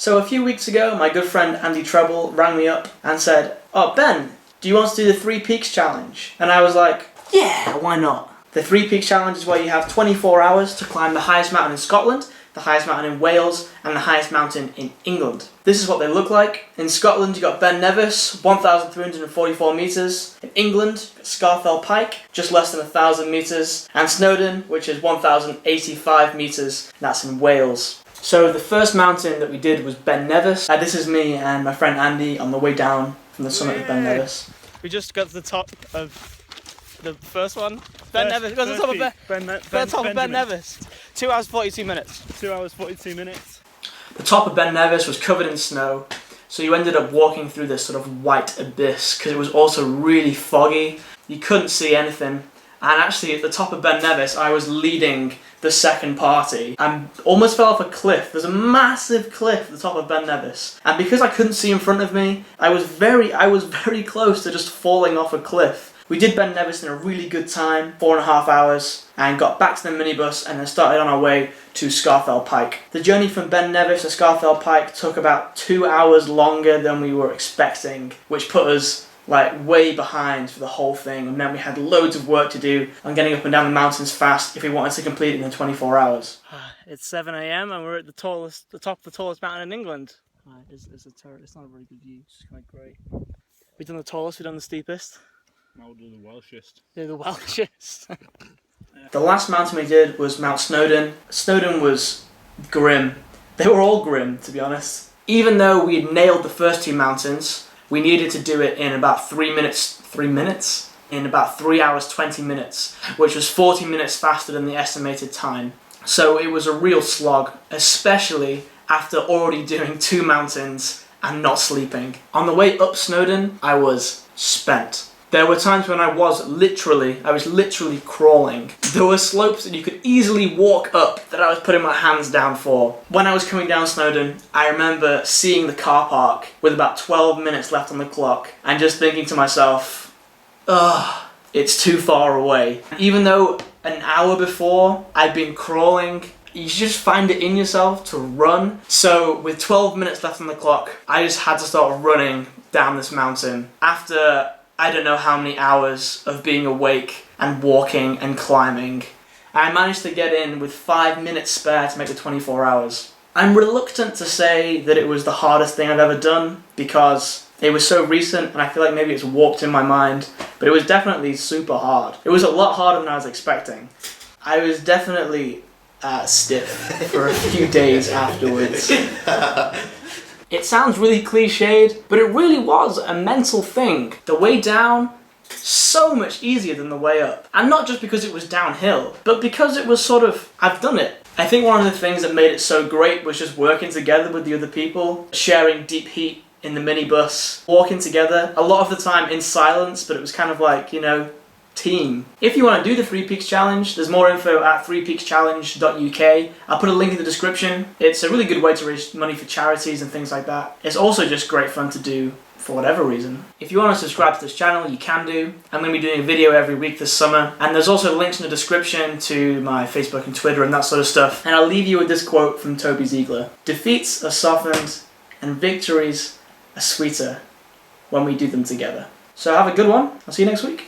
So a few weeks ago, my good friend Andy Treble rang me up and said, "Oh Ben, do you want to do the Three Peaks Challenge?" And I was like, yeah, why not? The Three Peaks Challenge is where you have 24 hours to climb the highest mountain in Scotland, the highest mountain in Wales, and the highest mountain in England. This is what they look like. In Scotland, you've got Ben Nevis, 1,344 metres. In England, you've got Scafell Pike, just less than 1,000 metres. And Snowdon, which is 1,085 metres, and that's in Wales. So the first mountain that we did was Ben Nevis. This is me and my friend Andy on the way down from the summit of Ben Nevis. We just got to the top of the first one. Ben Nevis. Got to the top of Ben Nevis. 2 hours 42 minutes. 2 hours 42 minutes. The top of Ben Nevis was covered in snow, so you ended up walking through this sort of white abyss because it was also really foggy. You couldn't see anything. And actually, at the top of Ben Nevis, I was leading the second party. I almost fell off a cliff. There's a massive cliff at the top of Ben Nevis. And because I couldn't see in front of me, I was very close to just falling off a cliff. We did Ben Nevis in a really good time, 4.5 hours, and got back to the minibus and then started on our way to Scafell Pike. The journey from Ben Nevis to Scafell Pike took about 2 hours longer than we were expecting, which put us like way behind for the whole thing, and meant we had loads of work to do on getting up and down the mountains fast if we wanted to complete it in 24 hours. It's 7 AM and we're at the top of the tallest mountain in England. It's not a very good view, it's kind of grey. We've done the tallest, we've done the steepest. Now we'll do the Welshest. Do the Welshest. The last mountain we did was Mount Snowdon. Snowdon was grim. They were all grim, to be honest. Even though we had nailed the first two mountains, we needed to do it in about 3 minutes? In about 3 hours 20 minutes, which was 40 minutes faster than the estimated time. So it was a real slog, especially after already doing 2 mountains and not sleeping. On the way up Snowdon, I was spent. There were times when I was literally crawling. There were slopes that you could easily walk up that I was putting my hands down for. When I was coming down Snowdon, I remember seeing the car park with about 12 minutes left on the clock and just thinking to myself, ugh, it's too far away. Even though an hour before I'd been crawling, you just find it in yourself to run. So with 12 minutes left on the clock, I just had to start running down this mountain. After I don't know how many hours of being awake and walking and climbing, I managed to get in with 5 minutes spare to make the 24 hours. I'm reluctant to say that it was the hardest thing I've ever done because it was so recent and I feel like maybe it's warped in my mind, but it was definitely super hard. It was a lot harder than I was expecting. I was definitely stiff for a few days afterwards. It sounds really cliched, but it really was a mental thing. The way down, so much easier than the way up. And not just because it was downhill, but because it was sort of, I've done it. I think one of the things that made it so great was just working together with the other people, sharing deep heat in the minibus, walking together, a lot of the time in silence, but it was kind of like, you know, team. If you want to do the Three Peaks Challenge, there's more info at threepeakschallenge.uk. I'll put a link in the description. It's a really good way to raise money for charities and things like that. It's also just great fun to do for whatever reason. If you want to subscribe to this channel, you can do. I'm going to be doing a video every week this summer, and there's also links in the description to my Facebook and Twitter and that sort of stuff. And I'll leave you with this quote from Toby Ziegler. "Defeats are softened and victories are sweeter when we do them together." So have a good one. I'll see you next week.